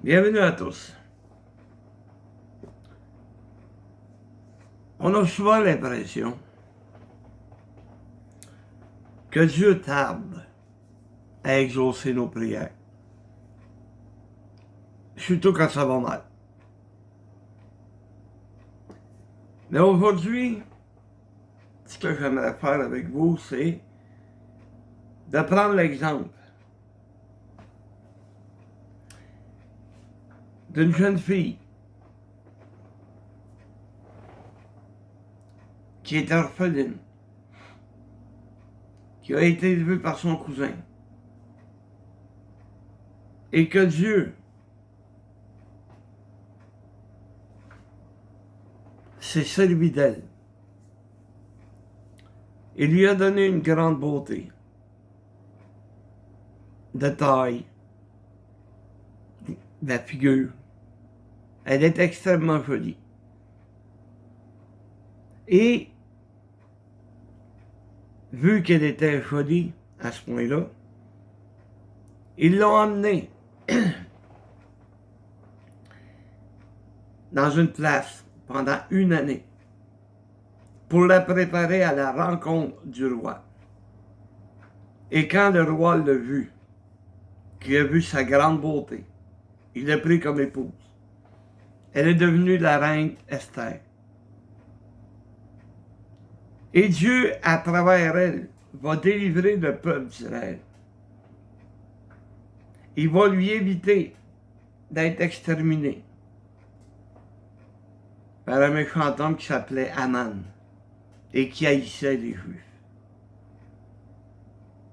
Bienvenue à tous. On a souvent l'impression que Dieu tarde à exaucer nos prières, surtout quand ça va mal. Mais aujourd'hui, ce que j'aimerais faire avec vous, c'est de prendre l'exemple d'une jeune fille qui est orpheline, qui a été élevée par son cousin, et que Dieu s'est servi d'elle et lui a donné une grande beauté de taille, de la figure. Elle est extrêmement jolie. Et vu qu'elle était jolie à ce point-là, ils l'ont emmenée dans une place pendant une année pour la préparer à la rencontre du roi. Et quand le roi l'a vu, qu'il a vu sa grande beauté, il l'a pris comme épouse. Elle est devenue la reine Esther. Et Dieu, à travers elle, va délivrer le peuple d'Israël. Il va lui éviter d'être exterminé par un méchant homme qui s'appelait Aman et qui haïssait les Juifs.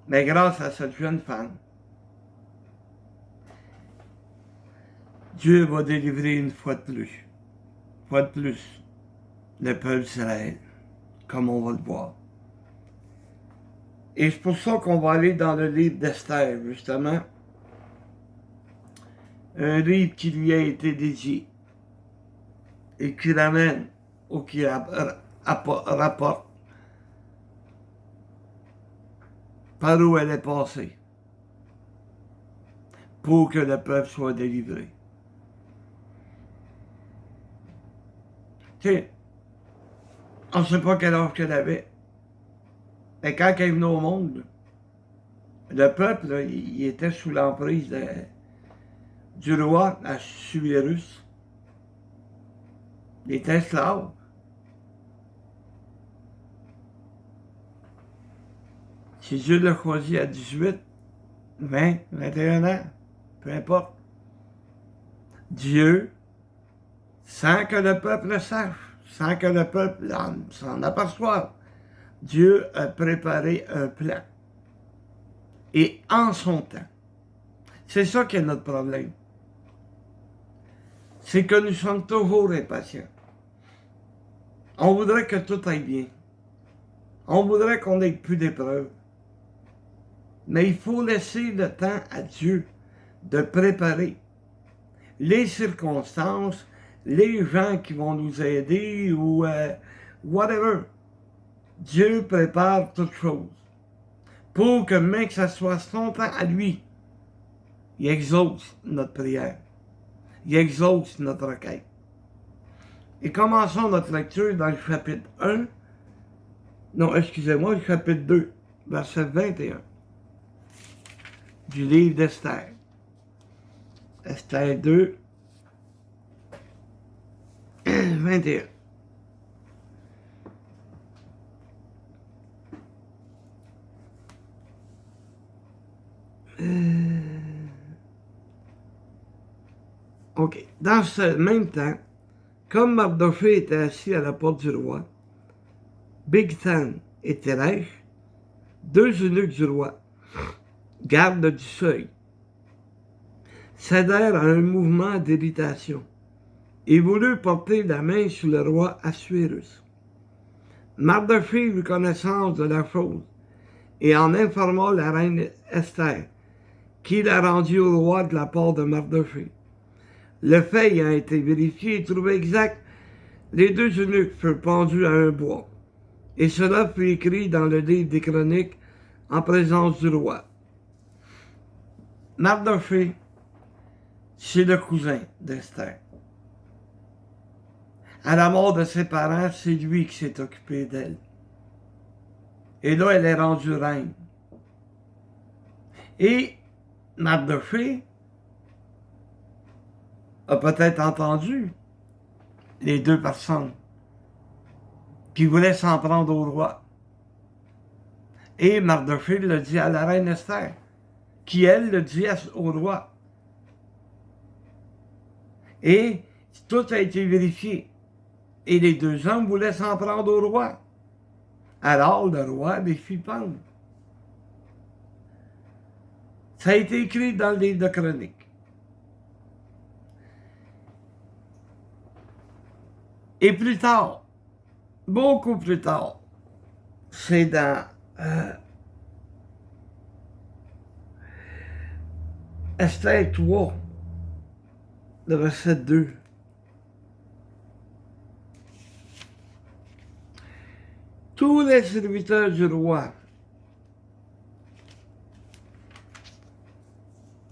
Mais grâce à cette jeune femme, Dieu va délivrer une fois de plus, le peuple d'Israël, comme on va le voir. Et c'est pour ça qu'on va aller dans le livre d'Esther, justement, un livre qui lui a été dédié et qui ramène ou qui rapporte par où elle est passée pour que le peuple soit délivré. Tu sais, on ne sait pas quel âge qu'elle avait. Mais quand elle est venue au monde, le peuple, là, il était sous l'emprise du roi Ahasuérus. Il était esclave. Si Dieu l'a choisi à 18, 20, 21 ans, peu importe, Dieu, sans que le peuple le sache, sans que le peuple s'en aperçoive, Dieu a préparé un plan. Et en son temps. C'est ça qui est notre problème. C'est que nous sommes toujours impatients. On voudrait que tout aille bien. On voudrait qu'on n'ait plus d'épreuves. Mais il faut laisser le temps à Dieu de préparer les circonstances, les gens qui vont nous aider ou whatever. Dieu prépare toutes choses pour que même que ça soit son temps à lui, il exauce notre prière. Il exauce notre requête. Et commençons notre lecture dans le chapitre 1, non, excusez-moi, le chapitre 2, verset 21, du livre d'Esther. Esther 2, 21. OK. Dans ce même temps, comme Mardochée était assis à la porte du roi, Bigthan et Teresh, deux eunuques du roi, gardes du seuil, cédèrent à un mouvement d'irritation et voulurent porter la main sur le roi Ahasuérus. Mardochée eut connaissance de la chose et en informa la reine Esther, qui l'a rendu au roi de la part de Mardochée. Le fait ayant été vérifié et trouvé exact, les deux eunuques furent pendus à un bois. Et cela fut écrit dans le livre des Chroniques en présence du roi. Mardochée c'est le cousin d'Esther. À la mort de ses parents, c'est lui qui s'est occupé d'elle. Et là, elle est rendue reine. Et Mardochée a peut-être entendu les deux personnes qui voulaient s'en prendre au roi. Et Mardochée le dit à la reine Esther, qui elle le dit au roi. Et tout a été vérifié. Et les deux hommes voulaient s'en prendre au roi. Alors le roi les fit pendre. Ça a été écrit dans le livre de Chroniques. Et plus tard, beaucoup plus tard, c'est dans Esther 3, le verset 2. Tous les serviteurs du roi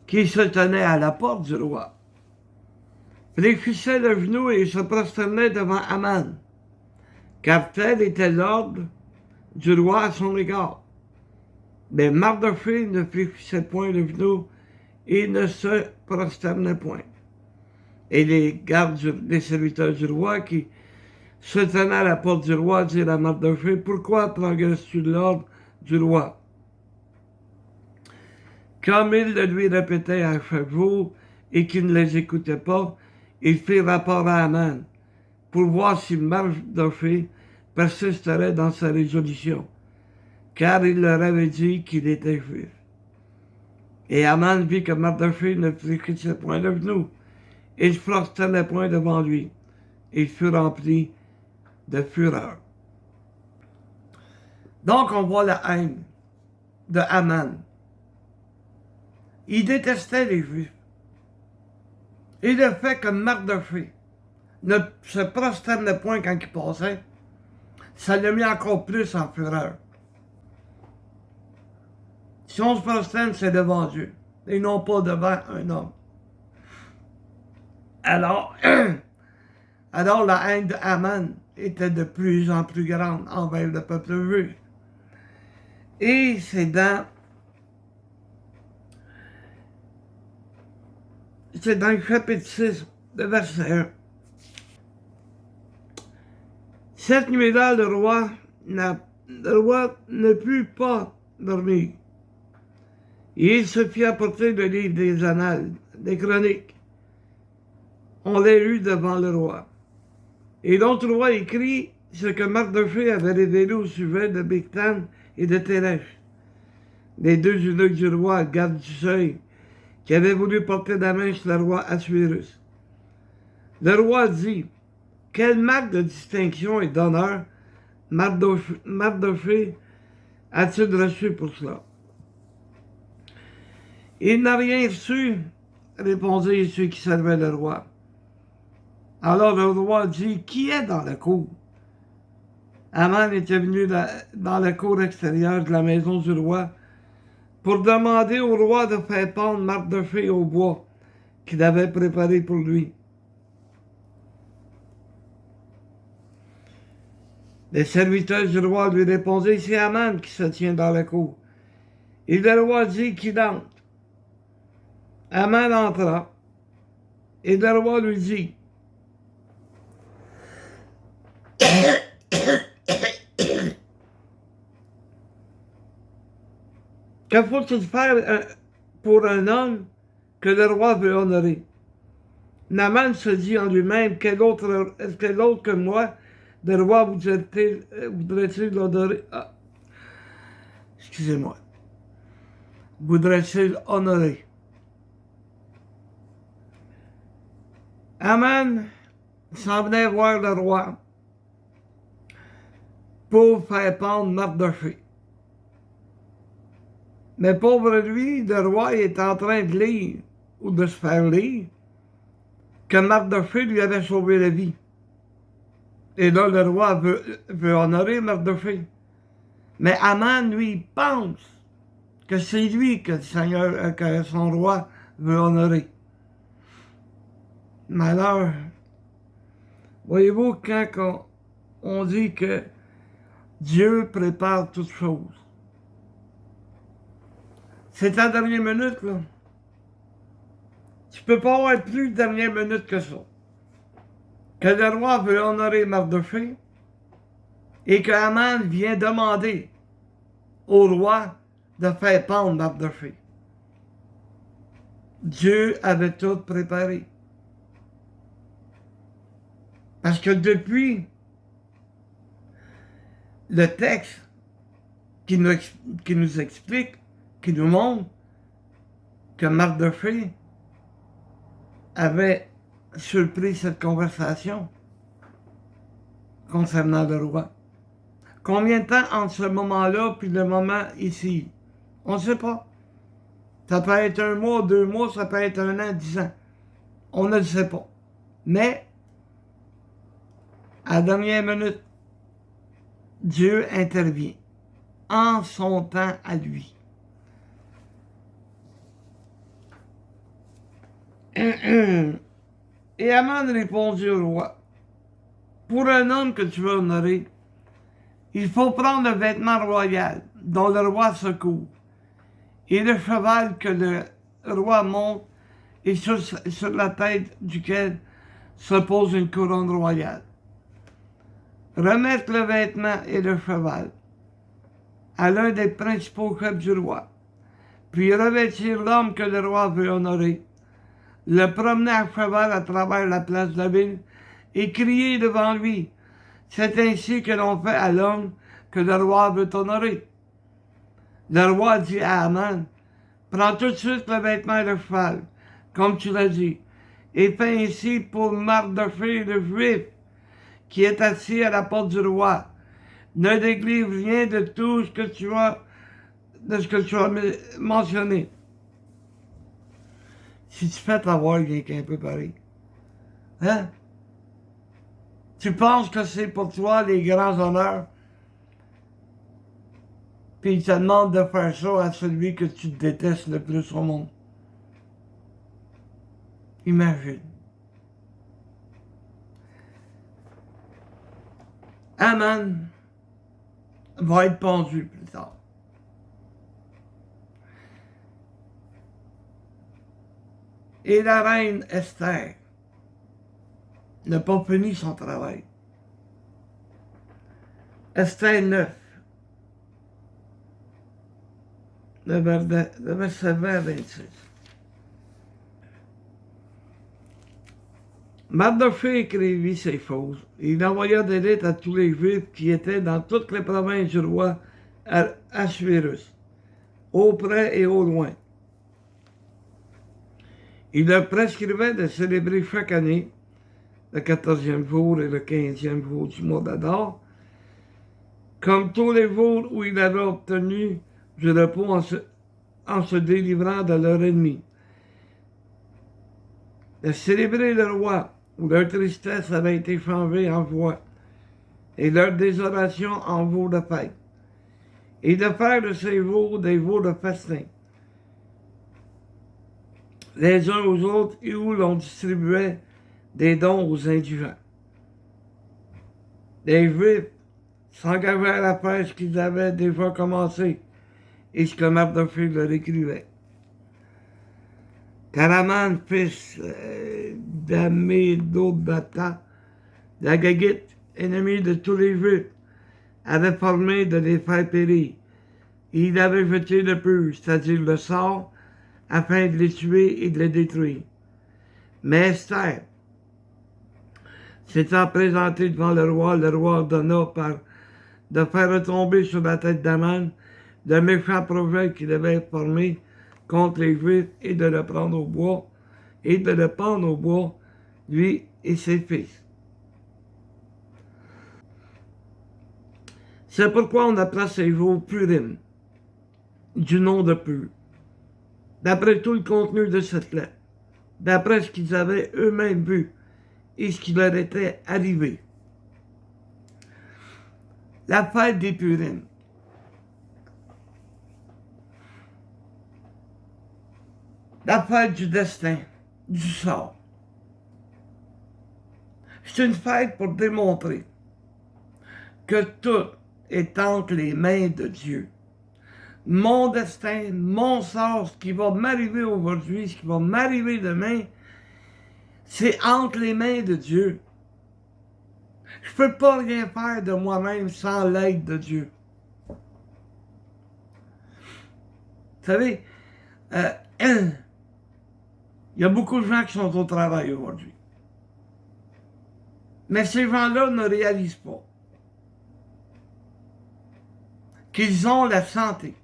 qui se tenaient à la porte du roi fléchissaient le genou et se prosternaient devant Aman, car tel était l'ordre du roi à son égard. Mais Mardochée ne fléchissait point le genou et ne se prosternait point. Et les gardes, les serviteurs du roi qui se tenaient à la porte du roi dirent à Mardochée, pourquoi transgresses-tu l'ordre du roi? Comme il le lui répétait à chaque jour et qu'il ne les écoutait pas, il fit rapport à Aman pour voir si Mardochée persisterait dans sa résolution, car il leur avait dit qu'il était juif. Et Aman vit que Mardochée ne fléchissait point le genou, et ne se prosternait point devant lui. Il fut rempli de fureur. Donc on voit la haine de Aman. Il détestait les Juifs. Et le fait que Mardochée ne se prosternait point quand il passait, ça l'a mis encore plus en fureur. Si on se prosterne, c'est devant Dieu, et non pas devant un homme. Alors, la haine de Haman était de plus en plus grande envers le peuple juif. Et c'est dans le chapitre 6, le verset 1. Cette nuit-là, le roi ne put pas dormir. Et il se fit apporter le livre des annales, des chroniques. On l'a lu devant le roi. Et l'autre roi écrit ce que Mardochée avait révélé au sujet de Bigtan et de Téresh, les deux eunuques du roi, gardes du seuil, qui avaient voulu porter la main sur le roi Assuérus. Le roi dit, quelle marque de distinction et d'honneur Mardochée a-t-il reçu pour cela? Il n'a rien reçu, répondirent ceux qui servaient le roi. Alors le roi dit, qui est dans la cour? Aman était venu dans la cour extérieure de la maison du roi pour demander au roi de faire pendre Mardochée au bois qu'il avait préparé pour lui. Les serviteurs du roi lui répondirent, c'est Aman qui se tient dans la cour. Et le roi dit qu'il entre. Aman entra, et le roi lui dit, que faut-il faire pour un homme que le roi veut honorer? Naaman se dit en lui-même, quel autre que moi, le roi voudrait-il honorer? Ah, excusez-moi. Voudrait-il honorer? Aman s'en venait voir le roi pour faire pendre Mardochée. Mais pauvre lui, le roi est en train de lire, ou de se faire lire, que Mardochée lui avait sauvé la vie. Et là, le roi veut honorer Mardochée. Mais Aman, lui, pense que c'est lui que le Seigneur, que son roi veut honorer. malheur. Voyez-vous, quand on dit que Dieu prépare toutes choses, c'est à dernière minute, là. Tu peux pas avoir plus de dernière minute que ça. Que le roi veut honorer Mardochée et que Haman vient demander au roi de faire pendre Mardochée. Dieu avait tout préparé. Parce que depuis le texte qui nous explique, qui nous montre que Mardochée avait surpris cette conversation concernant le roi. Combien de temps entre ce moment-là puis le moment ici? On ne sait pas. Ça peut être 1 mois, 2 mois, ça peut être 1 an, 10 ans. On ne le sait pas. Mais, à la dernière minute, Dieu intervient en son temps à lui. Et Haman répondit au roi, pour un homme que tu veux honorer, il faut prendre le vêtement royal dont le roi se couvre, et le cheval que le roi monte et sur la tête duquel se pose une couronne royale. Remettre le vêtement et le cheval à l'un des principaux chefs du roi, puis revêtir l'homme que le roi veut honorer, le promener à cheval à travers la place de la ville et crier devant lui. C'est ainsi que l'on fait à l'homme que le roi veut honorer. Le roi dit à Haman, prends tout de suite le vêtement et le cheval, comme tu l'as dit, et fais ainsi pour Mardochée le juif, qui est assis à la porte du roi. Ne néglige rien de tout ce que tu as, mentionné. Si tu fais avoir quelqu'un un peu pareil, hein? Tu penses que c'est pour toi les grands honneurs, puis il te demande de faire ça à celui que tu détestes le plus au monde. Imagine. Haman va être pendu plus tard. Et la reine Esther n'a pas fini son travail. Esther 9, le verset 20 à 26. Mardochée écrivit ces choses, et il envoya des lettres à tous les Juifs qui étaient dans toutes les provinces du roi Ahasuérus, au près et au loin. Il leur prescrivait de célébrer chaque année, le 14e jour et le 15e jour du mois d'Adar, comme tous les jours où il avait obtenu du repos en se délivrant de leur ennemi. De célébrer le roi, où leur tristesse avait été changée en joie, et leur désolation en jours de fête, et de faire de ces jours des jours de festin, les uns aux autres, et où l'on distribuait des dons aux indigents. Les Juifs s'engagèrent à faire ce qu'ils avaient déjà commencé, et ce que Mardochée leur écrivait. Haman, fils d'Ammédatha, l'Agagite, ennemi de tous les Juifs, avait formé de les faire périr. Il avait jeté le pur, c'est-à-dire le sort, afin de les tuer et de les détruire. Mais Esther s'étant présentée devant le roi ordonna de faire retomber sur la tête d'Haman le méchant projet qu'il avait formé contre les Juifs et de le prendre au bois, et de le pendre au bois, lui et ses fils. C'est pourquoi on appelle ces jours Purim, du nom de Pur. D'après tout le contenu de cette lettre, d'après ce qu'ils avaient eux-mêmes vu et ce qui leur était arrivé. La fête des Purim. La fête du destin, du sort. C'est une fête pour démontrer que tout est entre les mains de Dieu. Mon destin, mon sort, ce qui va m'arriver aujourd'hui, ce qui va m'arriver demain, c'est entre les mains de Dieu. Je ne peux pas rien faire de moi-même sans l'aide de Dieu. Vous savez, il y a beaucoup de gens qui sont au travail aujourd'hui. Mais ces gens-là ne réalisent pas qu'ils ont la santé.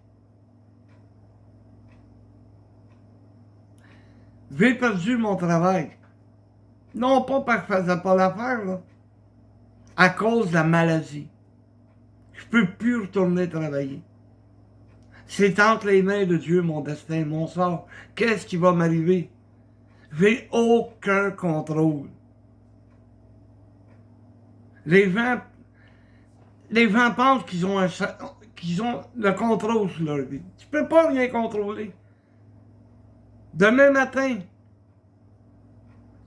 J'ai perdu mon travail. Non pas parce que je faisais pas l'affaire, là. À cause de la maladie. Je peux plus retourner travailler. C'est entre les mains de Dieu, mon destin, mon sort. Qu'est-ce qui va m'arriver? J'ai aucun contrôle. Les gens pensent qu'ils ont le contrôle sur leur vie. Tu peux pas rien contrôler. Demain matin,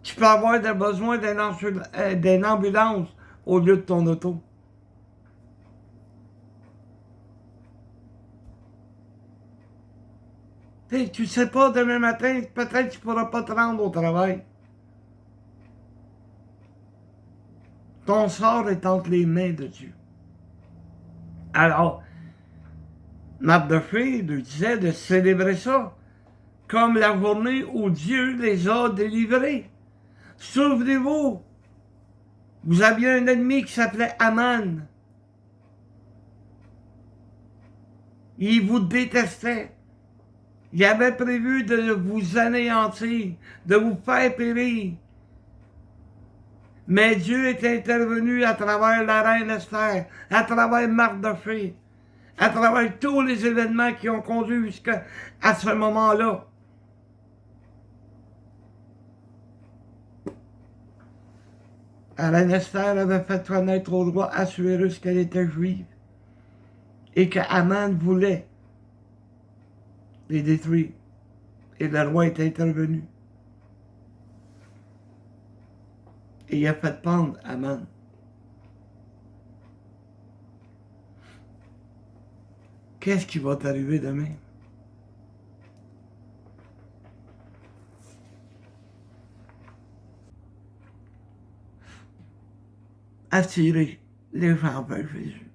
tu peux avoir besoin d'une ambulance au lieu de ton auto. Tu sais pas, demain matin, peut-être que tu pourras pas te rendre au travail. Ton sort est entre les mains de Dieu. Alors, Marthe de Fée nous disait de célébrer ça comme la journée où Dieu les a délivrés. Souvenez-vous, vous aviez un ennemi qui s'appelait Aman. Il vous détestait. Il avait prévu de vous anéantir, de vous faire périr. Mais Dieu est intervenu à travers la reine Esther, à travers Marthe de Fée, à travers tous les événements qui ont conduit jusqu'à ce moment-là. La reine Esther avait fait connaître au roi Assuérus qu'elle était juive et que Aman voulait les détruire. Et le roi est intervenu. Et il a fait pendre Aman. Qu'est-ce qui va t'arriver demain? Attirer les gens vers Jésus.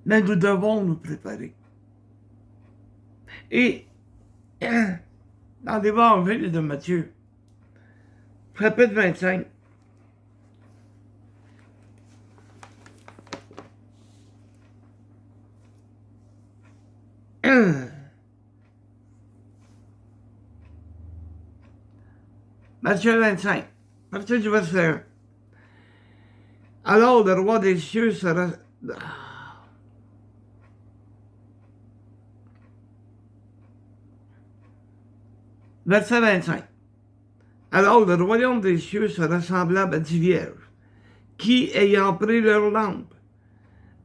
Mais nous devons nous préparer. Et dans l'évangile de Matthieu, chapitre 25, Matthieu 25, partir du verset 1. Alors le roi des cieux sera... Verset 25. Alors le royaume des cieux sera semblable à 10 vierges, qui, ayant pris leur lampe,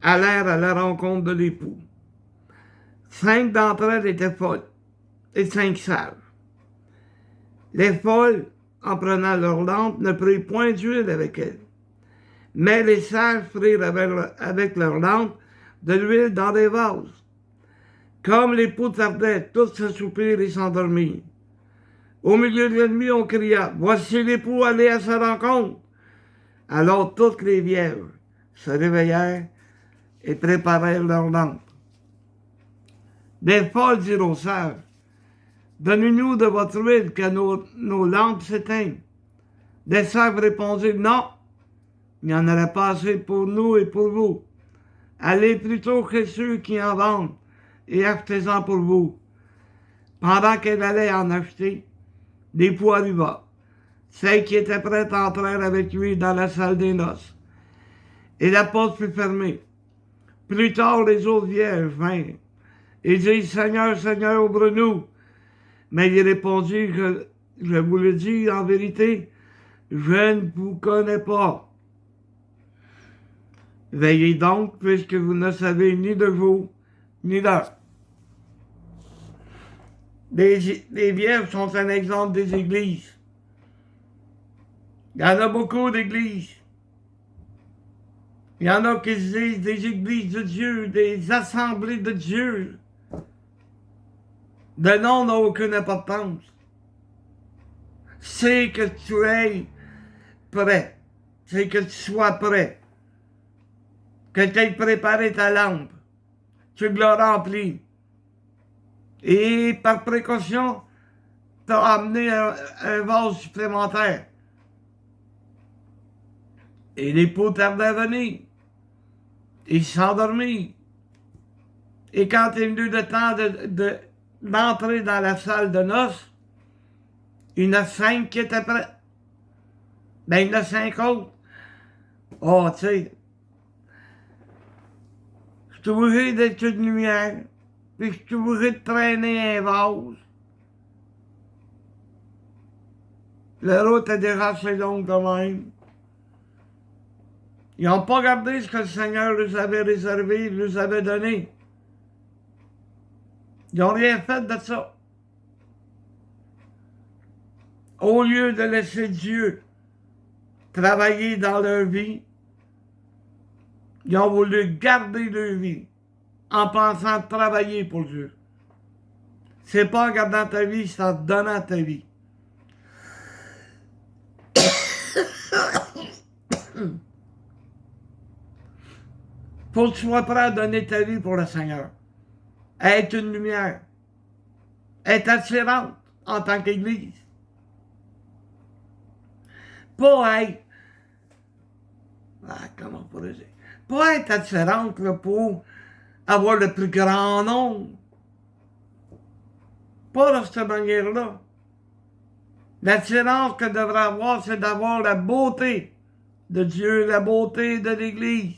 allèrent à la rencontre de l'époux. 5 d'entre elles étaient folles, et 5 sages. Les folles, en prenant leur lampe, ne prirent point d'huile avec elles. Mais les sages prirent avec leur lampe de l'huile dans des vases. Comme l'époux tardait, tous s'assoupirent et s'endormirent. Au milieu de la nuit, on cria, « Voici l'époux, allez à sa rencontre. » Alors toutes les vierges se réveillèrent et préparèrent leurs lampes. Les folles dirent aux sages, « Donnez-nous de votre huile, que nos lampes s'éteignent. » Les sages répondirent, « Non, il n'y en aurait pas assez pour nous et pour vous. Allez plutôt que ceux qui en vendent et achetez-en pour vous. » Pendant qu'elle allait en acheter, l'époux arriva. Celles qui étaient prêtes entrèrent avec lui dans la salle des noces. Et la porte fut fermée. Plus tard, les autres vierges vinrent et dirent, « Seigneur, Seigneur, ouvre-nous. » Mais il répondit, « Je vous le dis en vérité, je ne vous connais pas. Veillez donc, puisque vous ne savez ni de jour, ni d'heure. » Les vierges sont un exemple des églises. Il y en a beaucoup d'églises. Il y en a qui se disent des églises de Dieu, des assemblées de Dieu. Le nom n'a aucune importance. C'est que tu es prêt. C'est que tu sois prêt. Que tu aies préparé ta lampe. Tu l'as remplie. Et par précaution, tu as amené un vase supplémentaire. Et l'époux tardait à venir. Il s'endormit. Et quand est venu le temps d'entrer dans la salle de noces, il y en a 5 qui étaient prêts. Ben, il y en a 5 autres. Oh, tu sais, je suis obligé d'être une lumière, puis je suis obligé de traîner un vase. La route est déjà assez longue quand même. Ils n'ont pas gardé ce que le Seigneur leur avait réservé, leur avait donné. Ils n'ont rien fait de ça. Au lieu de laisser Dieu travailler dans leur vie, ils ont voulu garder leur vie en pensant travailler pour Dieu. C'est pas en gardant ta vie, c'est en donnant ta vie. Faut que tu sois prêt à donner ta vie pour le Seigneur. À être une lumière. Être attirante en tant qu'Église. Pas être... comment on pourrait dire? Pas être attirante là, pour avoir le plus grand nombre. Pas de cette manière-là. L'attirance que devrait avoir, c'est d'avoir la beauté de Dieu, la beauté de l'Église.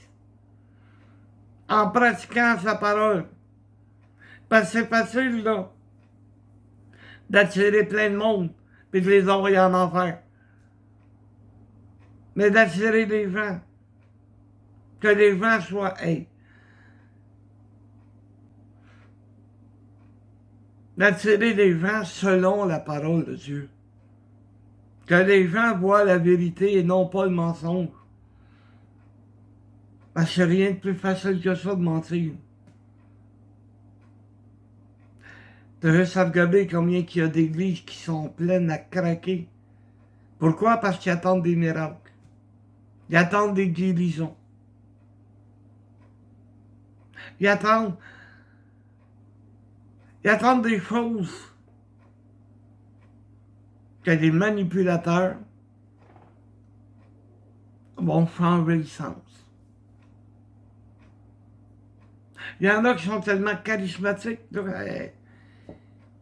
En pratiquant sa parole. Parce que c'est facile, là, d'attirer plein de monde, puis de les envoyer en enfer. Mais d'attirer des gens. Que les gens soient, d'attirer les gens selon la parole de Dieu. Que les gens voient la vérité et non pas le mensonge. Parce que c'est rien de plus facile que ça de mentir. Tu as juste à regarder combien il y a d'églises qui sont pleines à craquer. Pourquoi? Parce qu'ils attendent des miracles. Ils attendent des guérisons. Ils attendent des choses que des manipulateurs vont changer le sens. Il y en a qui sont tellement charismatiques,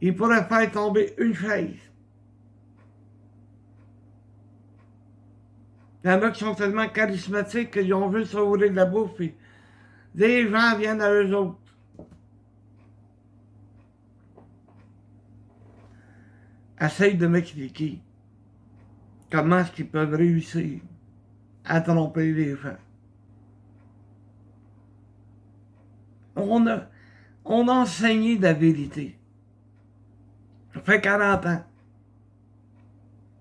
ils pourraient faire tomber une chaise. Il y en a qui sont tellement charismatiques qu'ils ont vu s'ouvrir de la bouffe et des gens viennent à eux autres. Essaye de m'expliquer comment est-ce qu'ils peuvent réussir à tromper les gens. On a enseigné la vérité. Ça fait 40 ans.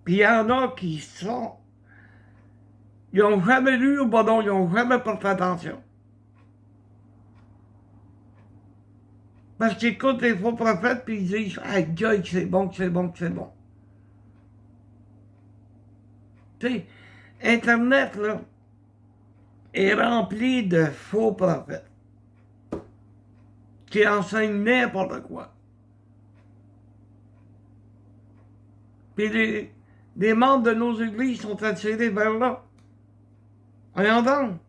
Puis il y en a qui sont... Ils n'ont jamais lu ou non, ils n'ont jamais porté attention. Parce qu'ils écoutent les faux prophètes puis ils disent « Ah, Dieu, c'est bon, c'est bon, c'est bon. » Tu sais, Internet, là, est rempli de faux prophètes qui enseignent n'importe quoi. Puis les membres de nos églises sont attirés vers là. Voyons donc.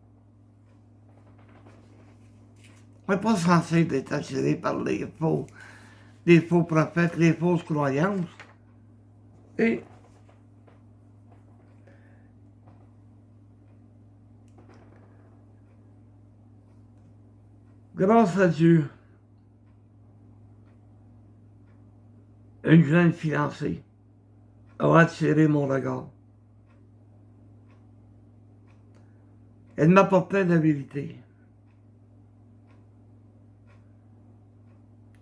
On n'est pas censé être attiré par les faux prophètes, les fausses croyances. Et grâce à Dieu, une jeune fiancée a attiré mon regard. Elle m'apportait la vérité.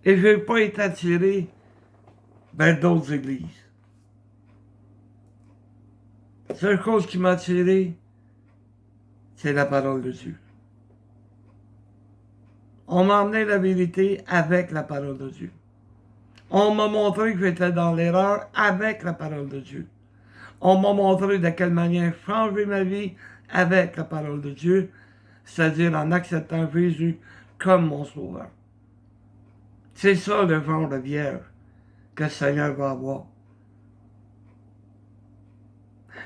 Et je n'ai pas été attiré vers d'autres églises. seule chose qui m'a attiré, c'est la parole de Dieu. On m'a emmené la vérité avec la parole de Dieu. On m'a montré que j'étais dans l'erreur avec la parole de Dieu. On m'a montré de quelle manière changer ma vie avec la parole de Dieu, c'est-à-dire en acceptant Jésus comme mon sauveur. C'est ça le genre de vierge que le Seigneur va avoir.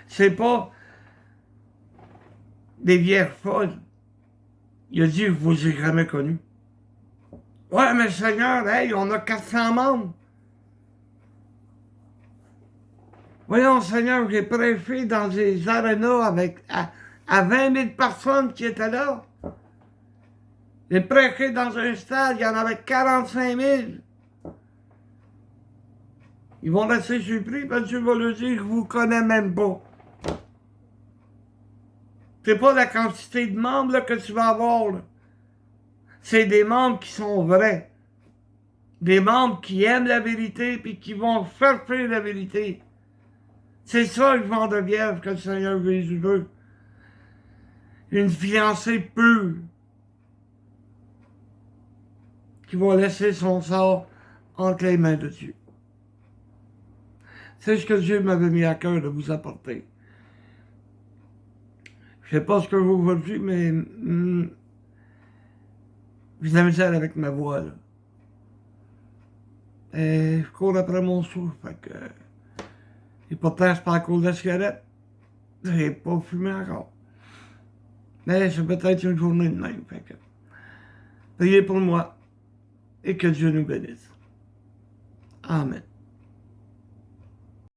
C'est pas des vierges folles. Il a dit, je vous ai jamais connu. Ouais, mais Seigneur, hey, on a 400 membres. Voyons, Seigneur, j'ai prêché dans des arénas avec à 20 000 personnes qui étaient là. J'ai prêché dans un stade, il y en avait 45 000. Ils vont rester surpris parce que Dieu va leur dire, je vous connais même pas. C'est pas la quantité de membres là, que tu vas avoir. Là. C'est des membres qui sont vrais. Des membres qui aiment la vérité et qui vont chercher la vérité. C'est ça le genre de vierge que le Seigneur Jésus veut. Une fiancée pure qui va laisser son sort entre les mains de Dieu. C'est ce que Dieu m'avait mis à cœur de vous apporter. Je ne sais pas ce que vous avez vu, mais vous avez misère avec ma voix, là. Et je cours après mon souffle, fait que... Et pourtant, c'est pas à cause de la cigarette. J'ai pas fumé encore. Mais c'est peut-être une journée de même, fait que... Priez pour moi, et que Dieu nous bénisse. Amen.